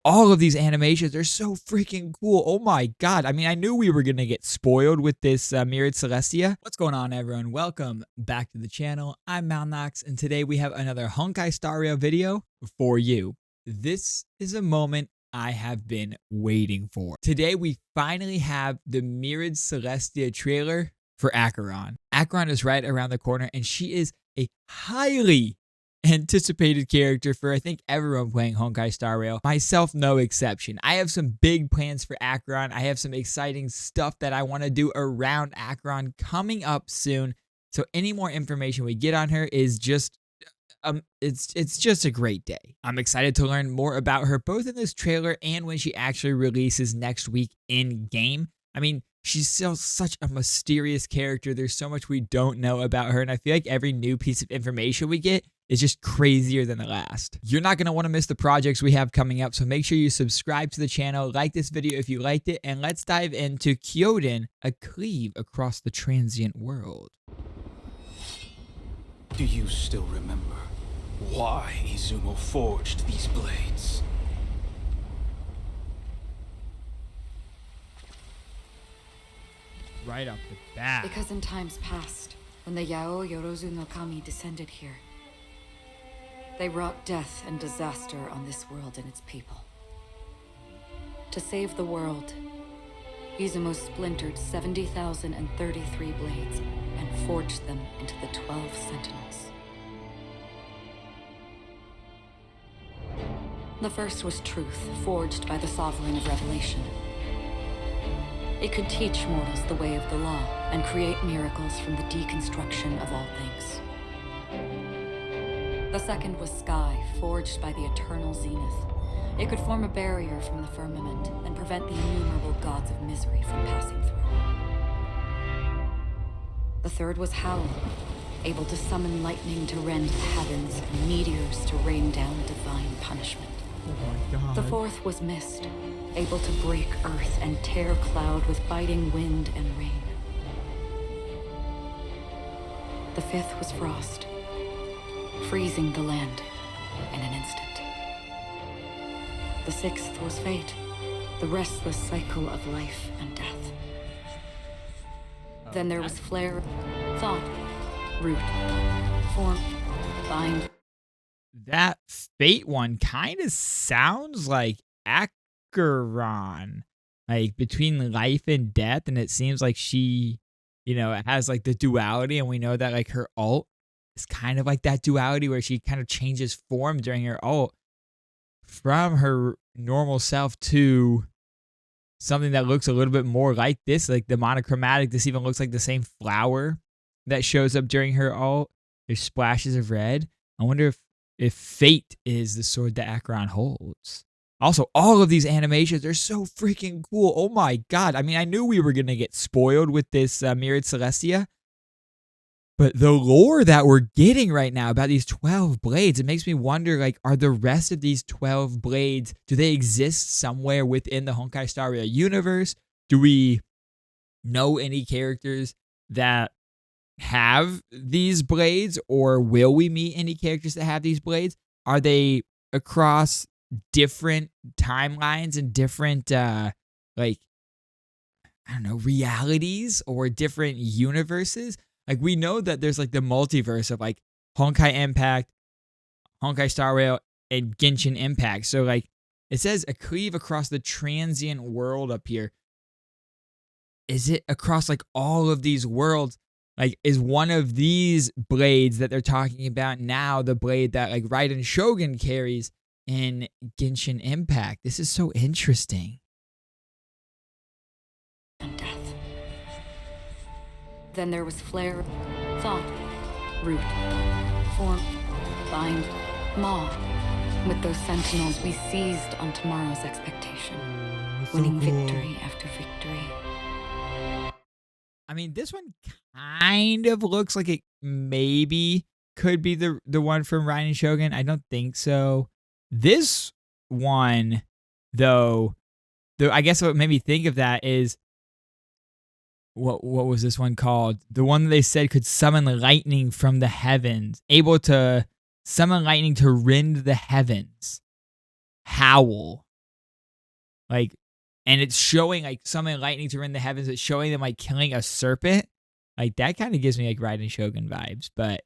all of these animations are so freaking cool. Oh my god. I mean, I knew we were going to get spoiled with this myriad celestia. What's going on, everyone? Welcome back to the channel. I'm Malnoxx, and today we have another Honkai Star Rail video for you. This is a moment I have been waiting for. Today, we finally have the myriad celestia trailer for Acheron. Acheron is right around the corner, and she is a highly anticipated character for I think everyone playing Honkai Star Rail, myself no exception. I have some big plans for Acheron. I have some exciting stuff that I want to do around Acheron coming up soon. So any more information we get on her is just it's just a great day. I'm excited to learn more about her both in this trailer and when she actually releases next week in game. I mean, she's still such a mysterious character. There's so much we don't know about her, and I feel like every new piece of information we get is just crazier than the last. You're not going to want to miss the projects we have coming up, so make sure you subscribe to the channel, like this video if you liked it, and let's dive into Kyoden, a cleave across the transient world. Do you still remember why Izumo forged these blades? Right off the bat. Because in times past, when the Yao Yorozu no Kami descended here, they wrought death and disaster on this world and its people. To save the world, Izumo splintered 70,033 blades and forged them into the 12 Sentinels. The first was truth, forged by the Sovereign of Revelation. It could teach mortals the way of the law and create miracles from the deconstruction of all things. The second was sky, forged by the eternal zenith. It could form a barrier from the firmament and prevent the innumerable gods of misery from passing through. The third was howl, able to summon lightning to rend the heavens and meteors to rain down divine punishment. Oh my god. The fourth was mist, able to break earth and tear cloud with biting wind and rain. The fifth was frost, freezing the land in an instant. The sixth was fate, the restless cycle of life and death. Then there was flare, thought, root, form, bind. That fate one kind of sounds like Acheron, like between life and death, and it seems like she, has like the duality, and we know that like her ult is kind of like that duality where she kind of changes form during her ult from her normal self to something that looks a little bit more like this, like the monochromatic. This even looks like the same flower that shows up during her ult. There's splashes of red. I wonder if fate is the sword that Acheron holds. Also, all of these animations are so freaking cool. Oh my god. I mean, I knew we were going to get spoiled with this myriad celestia. But the lore that we're getting right now about these 12 blades, it makes me wonder, like, are the rest of these 12 blades, do they exist somewhere within the Honkai Star Rail universe? Do we know any characters that have these blades, or will we meet any characters that have these blades? Are they across different timelines and different realities or different universes? Like, we know that there's like the multiverse of like Honkai Impact, Honkai Star Rail, and Genshin Impact. So like it says a cleave across the transient world up here. Is it across like all of these worlds? Like, is one of these blades that they're talking about now the blade that like Raiden Shogun carries in Genshin Impact? This is so interesting. And death. Then there was flare, thought, root, form, bind, maw. With those sentinels, we seized on tomorrow's expectation, winning victory after victory. I mean, this one kind of looks like it maybe could be the one from Raiden Shogun. I don't think so. This one, though, I guess what made me think of that is, what was this one called? The one that they said could summon lightning from the heavens, able to summon lightning to rend the heavens. Howl. Like, and it's showing like summoning lightning to rend the heavens. It's showing them like killing a serpent. Like that kind of gives me like Raiden Shogun vibes. But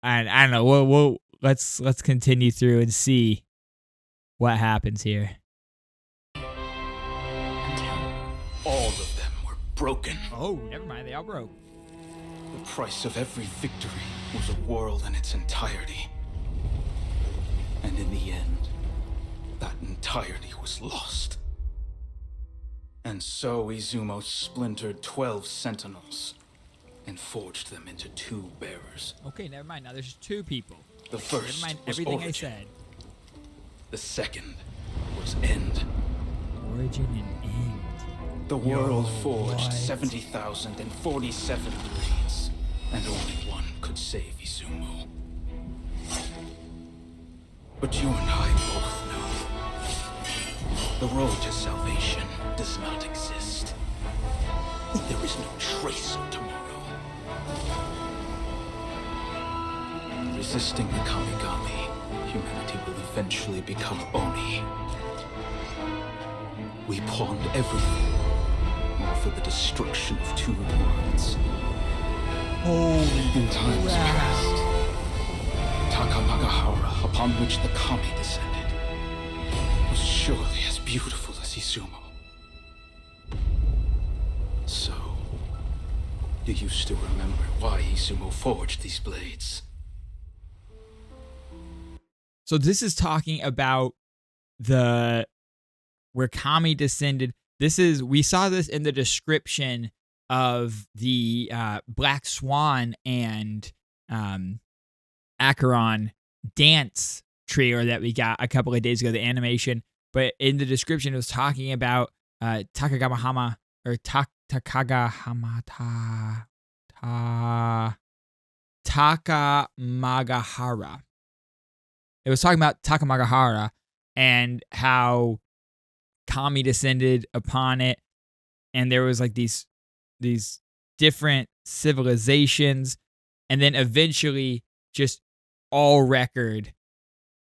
I don't know. Let's continue through and see what happens here. All of them were broken. Oh, never mind. They all broke. The price of every victory was a world in its entirety. And in the end, that entirety was lost. And so Izumo splintered 12 sentinels and forged them into 2 bearers. Okay, never mind. Now there's 2 people. The first Never mind was everything origin. I said. The second was end. Origin and end. The world forged what? 70,047 blades, and only one could save Izumo. But you and I both know the road to salvation does not exist. There is no trace of tomorrow. Resisting the Kamigami, humanity will eventually become Oni. We pawned everything, all for the destruction of 2 worlds. In times past, Takamagahara, upon which the Kami descended, was surely as beautiful as Izumo. So, do you still remember why Izumo forged these blades? So this is talking about where Kami descended. We saw this in the description of the Black Swan and Acheron dance trailer that we got a couple of days ago, the animation. But in the description, it was talking about Takamagahara. It was talking about Takamagahara and how Kami descended upon it, and there was like these different civilizations, and then eventually just all record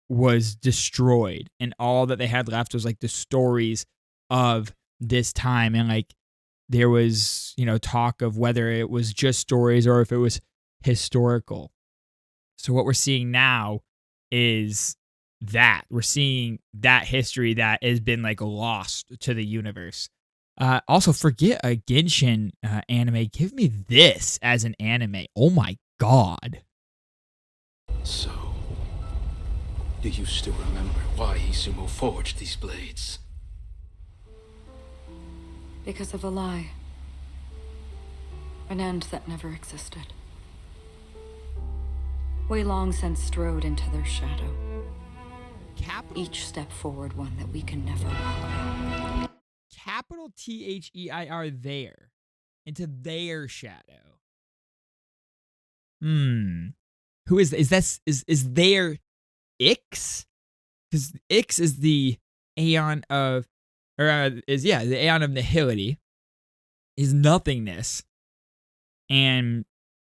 was destroyed, and all that they had left was like the stories of this time, and like there was talk of whether it was just stories or if it was historical. So what we're seeing now is that we're seeing that history that has been like lost to the universe. Also, forget a Genshin anime. Give me this as an anime. Oh my god. So, do you still remember why Izumo forged these blades? Because of a lie. An end that never existed. We long since strode into their shadow. Each step forward one that we can never walk back. Capital THEIR there. Into their shadow. Who is this? Is there Ix? Because Ix is the Aeon of the Aeon of Nihility. Is nothingness. And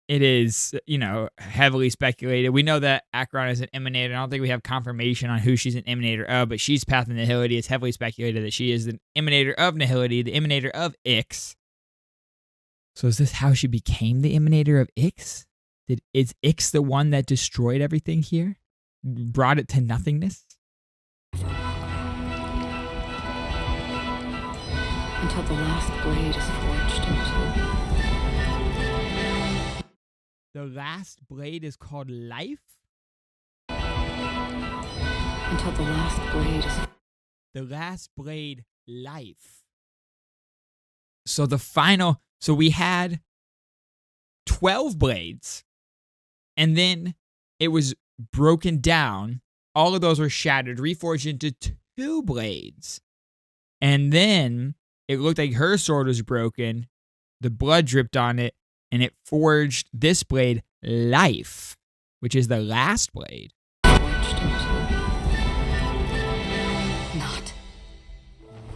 it is, heavily speculated. We know that Acheron is an emanator. I don't think we have confirmation on who she's an emanator of, but she's Path of Nihility. It's heavily speculated that she is an emanator of Nihility, the emanator of Ix. So is this how she became the emanator of Ix? Is Ix the one that destroyed everything here? Brought it to nothingness? Until the last blade is forged into. The last blade is called life? Until the last blade is. The last blade, life. So we had 12 blades, and then it was broken down. All of those were shattered, reforged into 2 blades. And then it looked like her sword was broken. The blood dripped on it, and it forged this blade, life, which is the last blade. Forged into.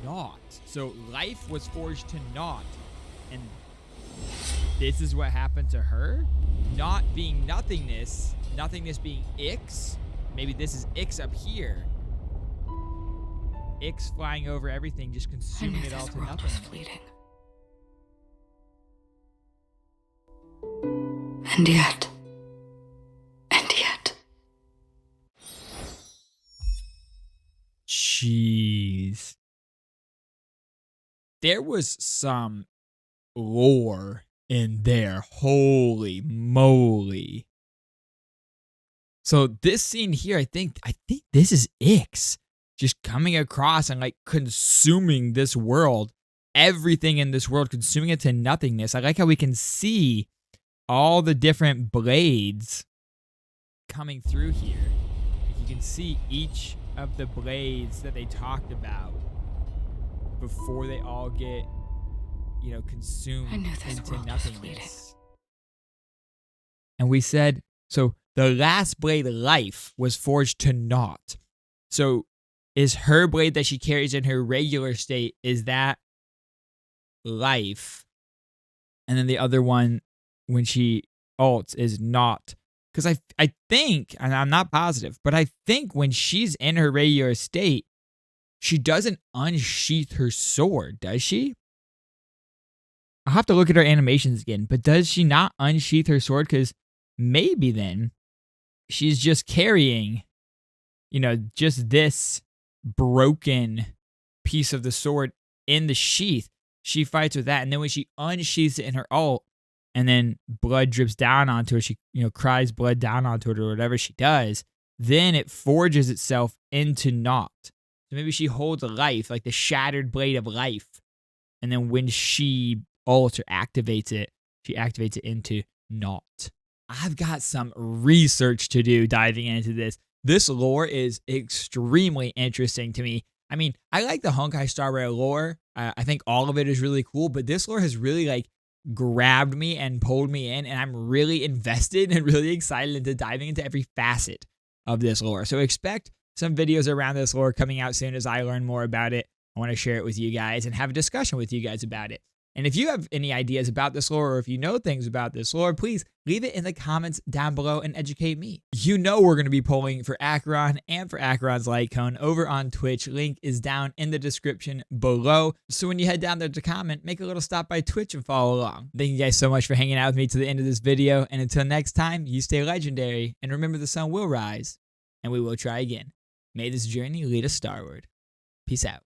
Not. So life was forged to naught. And this is what happened to her? Not being nothingness, nothingness being Ix. Maybe this is Ix up here. Ix flying over everything, just I consuming knew it all this to world nothing. was fleeting. And yet. Jeez. There was some lore in there. Holy moly. So this scene here, I think this is Ix just coming across and like consuming this world. Everything in this world, consuming it to nothingness. I like how we can see all the different blades coming through here. You can see each of the blades that they talked about before they all get, consumed I knew this into world was fleeting. nothingness. And we said, so the last blade, Life, was forged to naught. So is her blade that she carries in her regular state, is that Life? And then the other one, when she ults, is not. Because I think, and I'm not positive, but I think when she's in her regular state, she doesn't unsheath her sword, does she? I'll have to look at her animations again, but does she not unsheath her sword? Because maybe then she's just carrying, just this broken piece of the sword in the sheath. She fights with that, and then when she unsheaths it in her ult, and then blood drips down onto her, she, cries blood down onto it or whatever she does, then it forges itself into naught. So maybe she holds a Life, like the shattered blade of Life, and then when she ults or activates it, she activates it into naught. I've got some research to do diving into this. This lore is extremely interesting to me. I mean, I like the Honkai Star Rail lore. I think all of it is really cool, but this lore has really grabbed me and pulled me in, and I'm really invested and really excited into diving into every facet of this lore. So expect some videos around this lore coming out soon as I learn more about it. I want to share it with you guys and have a discussion with you guys about it. And if you have any ideas about this lore, or if you know things about this lore, please leave it in the comments down below and educate me. We're going to be polling for Acheron and for Acheron's light cone over on Twitch. Link is down in the description below. So when you head down there to comment, make a little stop by Twitch and follow along. Thank you guys so much for hanging out with me to the end of this video. And until next time, you stay legendary. And remember, the sun will rise and we will try again. May this journey lead us starward. Peace out.